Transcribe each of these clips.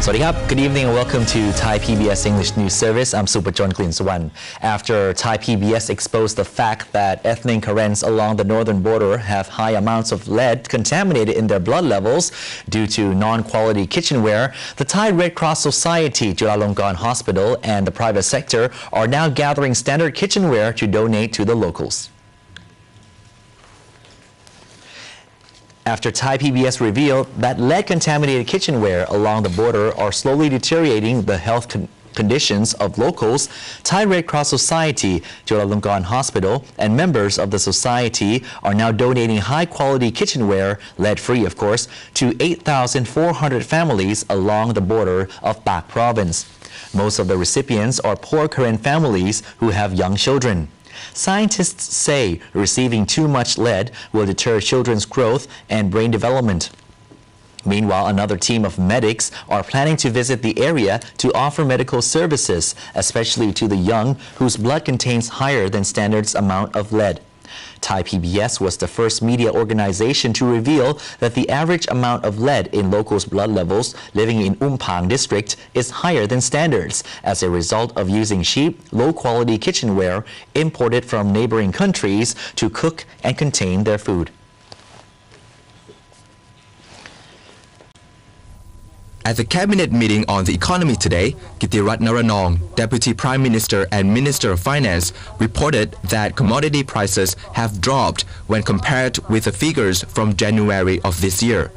Swadikap, good evening and welcome to Thai PBS English News Service. I'm Supachon Klinsuwan. After Thai PBS exposed the fact that ethnic Karens along the northern border have high amounts of lead contaminated in their blood levels due to non-quality kitchenware, the Thai Red Cross Society, Chulalongkorn Hospital and the private sector are now gathering standard kitchenware to donate to the locals. After Thai PBS revealed that lead-contaminated kitchenware along the border are slowly deteriorating the health conditions of locals, Thai Red Cross Society, Chulalongkorn Hospital, and members of the society are now donating high-quality kitchenware, lead-free of course, to 8,400 families along the border of Pak Province. Most of the recipients are poor Karen families who have young children. Scientists say receiving too much lead will deter children's growth and brain development. Meanwhile, another team of medics are planning to visit the area to offer medical services, especially to the young whose blood contains higher than standards amount of lead. Thai PBS was the first media organization to reveal that the average amount of lead in locals' blood levels living in Umpang district is higher than standards as a result of using cheap, low-quality kitchenware imported from neighboring countries to cook and contain their food. At the cabinet meeting on the economy today, Kitirat Naranong, Deputy Prime Minister and Minister of Finance, reported that commodity prices have dropped when compared with the figures from January of this year.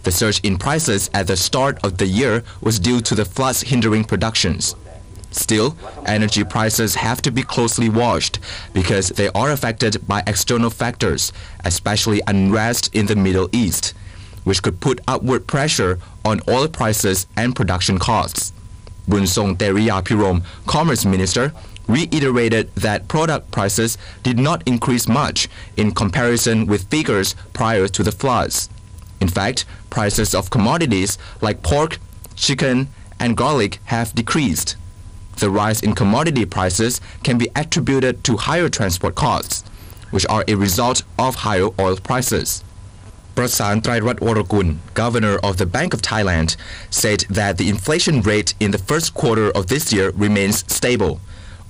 The surge in prices at the start of the year was due to the floods hindering productions. Still, energy prices have to be closely watched because they are affected by external factors, especially unrest in the Middle East, which could put upward pressure on oil prices and production costs. Bunsong Teriyapirom, Commerce Minister, reiterated that product prices did not increase much in comparison with figures prior to the floods. In fact, prices of commodities like pork, chicken, and garlic have decreased. The rise in commodity prices can be attributed to higher transport costs, which are a result of higher oil prices. Prasan Trairatwarakun, Governor of the Bank of Thailand, said that the inflation rate in the first quarter of this year remains stable.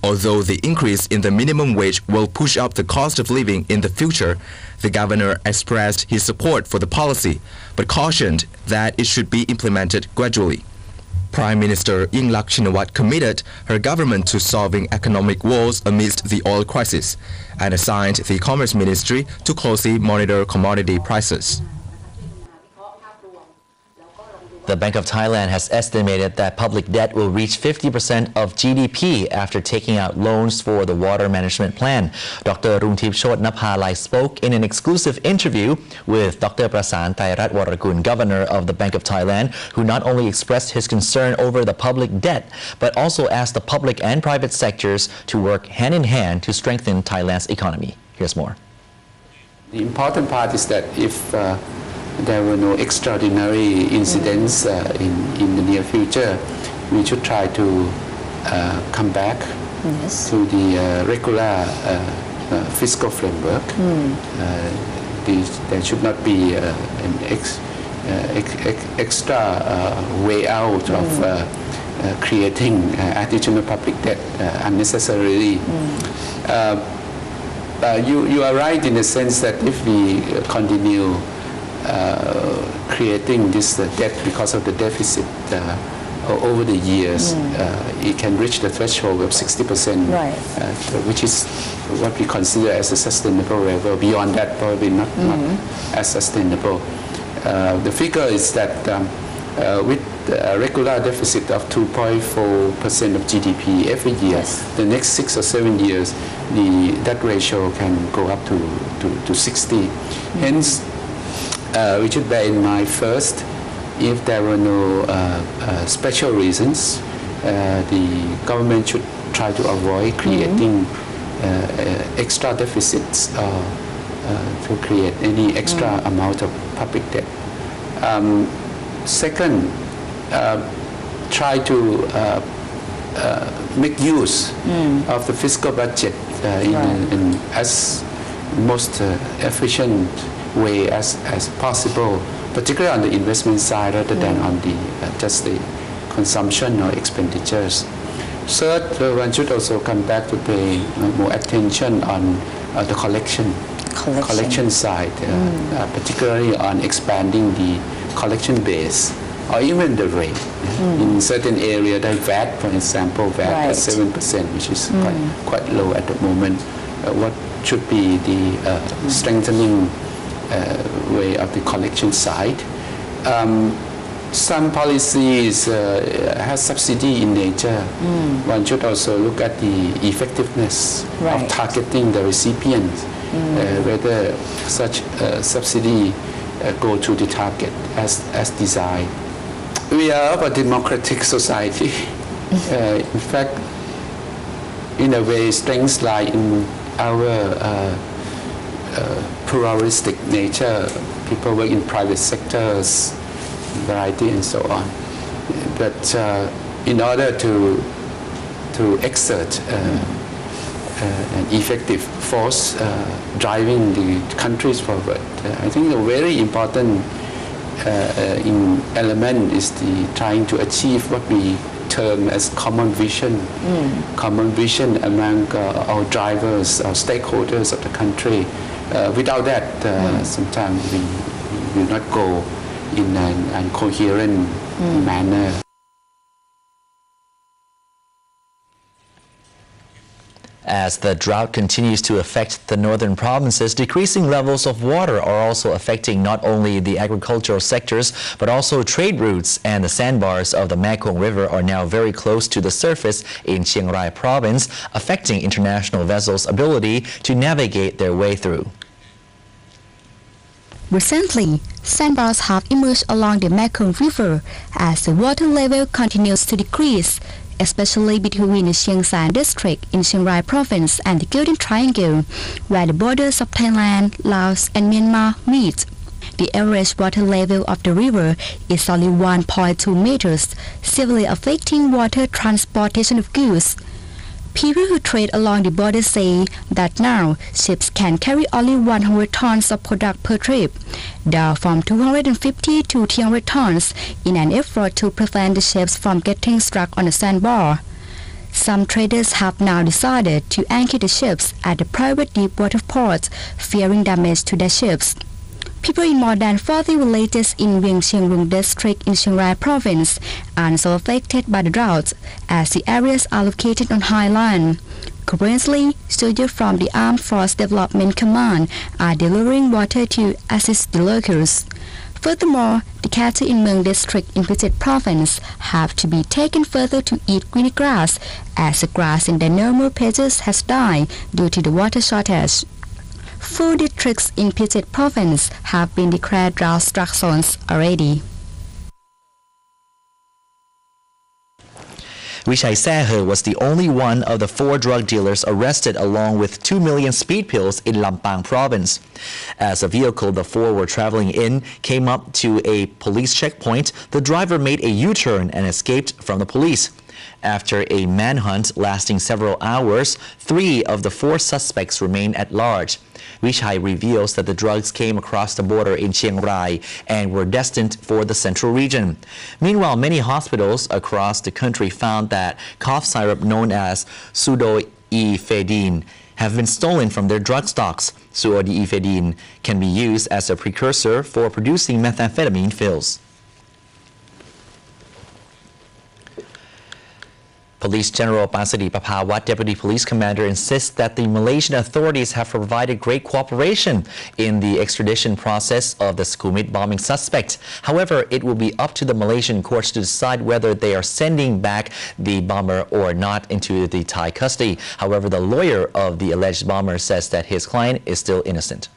Although the increase in the minimum wage will push up the cost of living in the future, the governor expressed his support for the policy, but cautioned that it should be implemented gradually. Prime Minister Yingluck Shinawatra committed her government to solving economic woes amidst the oil crisis and assigned the Commerce Ministry to closely monitor commodity prices. The Bank of Thailand has estimated that public debt will reach 50% of GDP after taking out loans for the water management plan. Dr. Rungtip Chodnapalai spoke in an exclusive interview with Dr. Prasan Trairatwarakun, Governor of the Bank of Thailand, who not only expressed his concern over the public debt, but also asked the public and private sectors to work hand in hand to strengthen Thailand's economy. Here's more. The important part is that if there were no extraordinary incidents in the near future, we should try to come back to the regular fiscal framework. There should not be an extra way out of creating additional public debt unnecessarily. You are right in the sense that if we continue creating this debt because of the deficit over the years, it can reach the threshold of 60%, which is what we consider as a sustainable level. Beyond that, probably not as sustainable. The figure is that with a regular deficit of 2.4% of GDP every year, the next 6 or 7 years, the debt ratio can go up to 60. Hence, we should bear in mind first, if there were no special reasons, the government should try to avoid creating extra deficits to create any extra amount of public debt. Second, try to make use of the fiscal budget in as most efficient way as possible, particularly on the investment side rather than on the just the consumption or expenditures. Third, one should also come back to pay more attention on the collection side, particularly on expanding the collection base or even the rate. In certain areas, like VAT, for example, VAT at 7%, which is quite low at the moment. What should be the strengthening way of the collection side? Some policies have subsidy in nature. One should also look at the effectiveness of targeting the recipients, whether such subsidy go to the target as designed. We are a democratic society. In fact, in a way, strengths lie in our pluralistic nature. People work in private sectors, variety and so on. But in order to exert an effective force driving the countries forward, I think a very important element is the trying to achieve what we term as common vision. Common vision among our drivers, our stakeholders of the country. Without that, sometimes we will not go in an coherent manner. As the drought continues to affect the northern provinces, decreasing levels of water are also affecting not only the agricultural sectors, but also trade routes, and the sandbars of the Mae Kong River are now very close to the surface in Chiang Rai province, affecting international vessels' ability to navigate their way through. Recently, sandbars have emerged along the Mae Kong River as the water level continues to decrease, especially between the Chiang Saen district in Chiang Rai province and the Golden Triangle, where the borders of Thailand, Laos and Myanmar meet. The average water level of the river is only 1.2 meters, severely affecting water transportation of goods. People who trade along the border say that now ships can carry only 100 tons of product per trip, down from 250 to 300 tons in an effort to prevent the ships from getting stuck on the sandbar. Some traders have now decided to anchor the ships at the private deep-water ports, fearing damage to their ships. People in more than 40 villages in Vieng Chiang Rung district in Chiang Rai province are also affected by the drought, as the areas are located on highland. Currently, soldiers from the Armed Force Development Command are delivering water to assist the locals. Furthermore, the cattle in Mueang district in Phichit province have to be taken further to eat green grass, as the grass in their normal patches has died due to the water shortage. 4 districts in Phichit province have been declared drought-struck zones already. Wichai Saehe was the only one of the 4 drug dealers arrested, along with 2 million speed pills in Lampang province. As a vehicle the 4 were traveling in came up to a police checkpoint, the driver made a U-turn and escaped from the police. After a manhunt lasting several hours, 3 of the 4 suspects remain at large. Wichai reveals that the drugs came across the border in Chiang Rai and were destined for the central region. Meanwhile, many hospitals across the country found that cough syrup known as pseudoephedrine have been stolen from their drug stocks. Pseudoephedrine can be used as a precursor for producing methamphetamine pills. Police General Pasadi Papawat, Deputy Police Commander, insists that the Malaysian authorities have provided great cooperation in the extradition process of the Samui bombing suspect. However, it will be up to the Malaysian courts to decide whether they are sending back the bomber or not into the Thai custody. However, the lawyer of the alleged bomber says that his client is still innocent.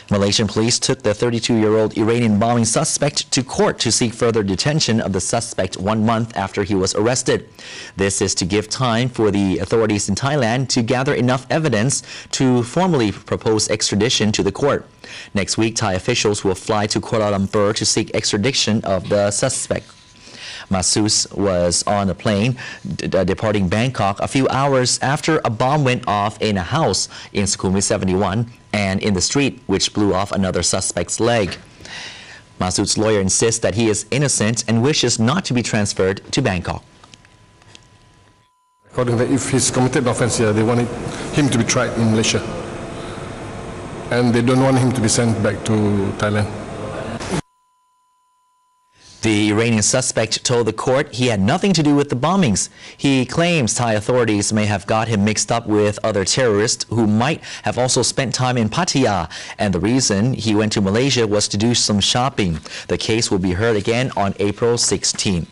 Malaysian police took the 32-year-old Iranian bombing suspect to court to seek further detention of the suspect 1 month after he was arrested. This is to give time for the authorities in Thailand to gather enough evidence to formally propose extradition to the court. Next week, Thai officials will fly to Kuala Lumpur to seek extradition of the suspect. Massoud was on a plane departing Bangkok a few hours after a bomb went off in a house in Sukhumvit 71 and in the street, which blew off another suspect's leg. Masood's lawyer insists that he is innocent and wishes not to be transferred to Bangkok. According to that, if he's committed an offence here, they want him to be tried in Malaysia. And they don't want him to be sent back to Thailand. The Iranian suspect told the court he had nothing to do with the bombings. He claims Thai authorities may have got him mixed up with other terrorists who might have also spent time in Pattaya, and the reason he went to Malaysia was to do some shopping. The case will be heard again on April 16.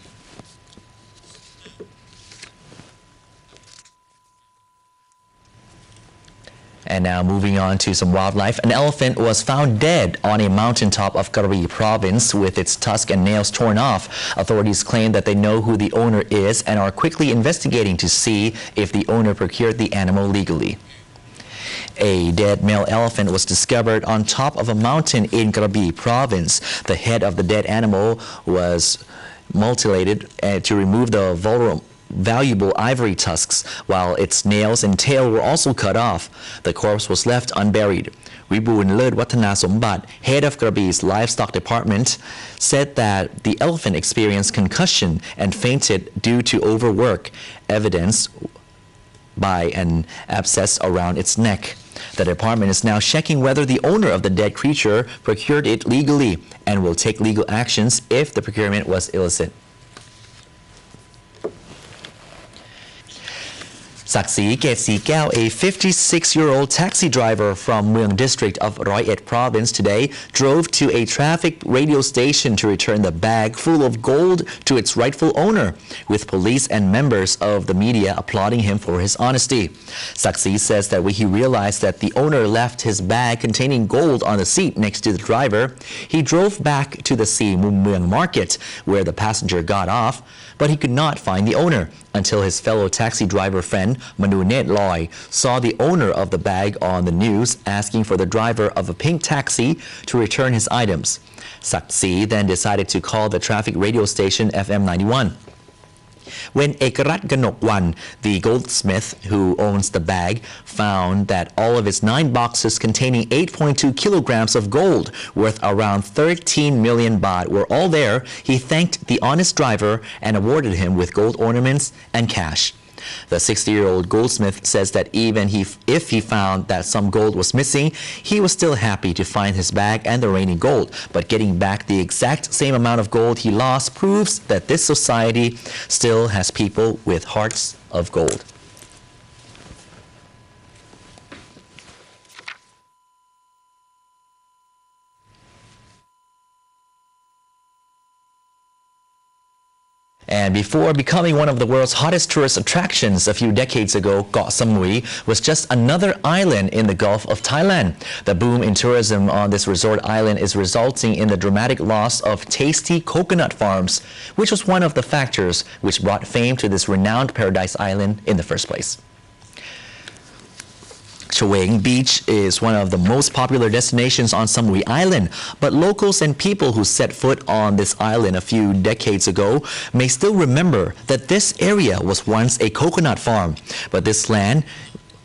And now moving on to some wildlife. An elephant was found dead on a mountaintop of Krabi province with its tusk and nails torn off. Authorities claim that they know who the owner is and are quickly investigating to see if the owner procured the animal legally. A dead male elephant was discovered on top of a mountain in Krabi province. The head of the dead animal was mutilated to remove the valuable ivory tusks, while its nails and tail were also cut off. The corpse was left unburied. Wibun Led Watana Sombat, head of Krabi's livestock department, said that the elephant experienced concussion and fainted due to overwork, evidenced by an abscess around its neck. The department is now checking whether the owner of the dead creature procured it legally and will take legal actions if the procurement was illicit. Saksi Ket Sikao, a 56-year-old taxi driver from Mueang district of Roi Et province today drove to a traffic radio station to return the bag full of gold to its rightful owner, with police and members of the media applauding him for his honesty. Saksi says that when he realized that the owner left his bag containing gold on the seat next to the driver, he drove back to the Si Mueang market where the passenger got off, but he could not find the owner until his fellow taxi driver friend Manu Net Loy saw the owner of the bag on the news asking for the driver of a pink taxi to return his items. Saksi then decided to call the traffic radio station FM 91. When Ekarat Ganokwan, the goldsmith who owns the bag, found that all of its 9 boxes containing 8.2 kilograms of gold worth around 13 million baht were all there, he thanked the honest driver and awarded him with gold ornaments and cash. The 60-year-old goldsmith says that even if he found that some gold was missing, he was still happy to find his bag and the remaining gold. But getting back the exact same amount of gold he lost proves that this society still has people with hearts of gold. And before becoming one of the world's hottest tourist attractions a few decades ago, Koh Samui was just another island in the Gulf of Thailand. The boom in tourism on this resort island is resulting in the dramatic loss of tasty coconut farms, which was one of the factors which brought fame to this renowned paradise island in the first place. Chaweng Beach is one of the most popular destinations on Samui Island, but locals and people who set foot on this island a few decades ago may still remember that this area was once a coconut farm. But this land,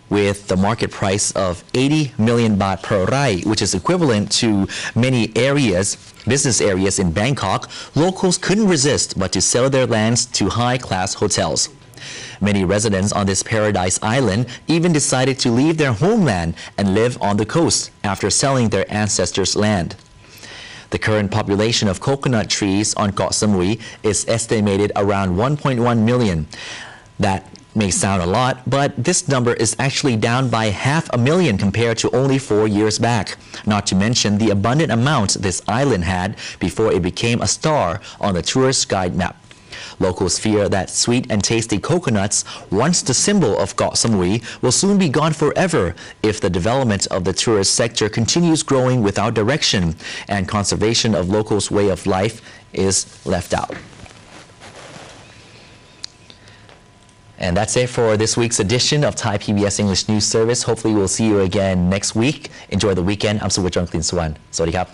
with the market price of 80 million baht per rai, which is equivalent to many business areas in Bangkok, locals couldn't resist but to sell their lands to high-class hotels. Many residents on this paradise island even decided to leave their homeland and live on the coast after selling their ancestors' land. The current population of coconut trees on Koh Samui is estimated around 1.1 million. That may sound a lot, but this number is actually down by 500,000 compared to only 4 years back. Not to mention the abundant amount this island had before it became a star on the tourist guide map. Locals fear that sweet and tasty coconuts, once the symbol of Koh Samui, will soon be gone forever if the development of the tourist sector continues growing without direction and conservation of locals' way of life is left out. And that's it for this week's edition of Thai PBS English News Service. Hopefully we'll see you again next week. Enjoy the weekend. I'm Suwajong Klin Suwan. Sawasdee krap.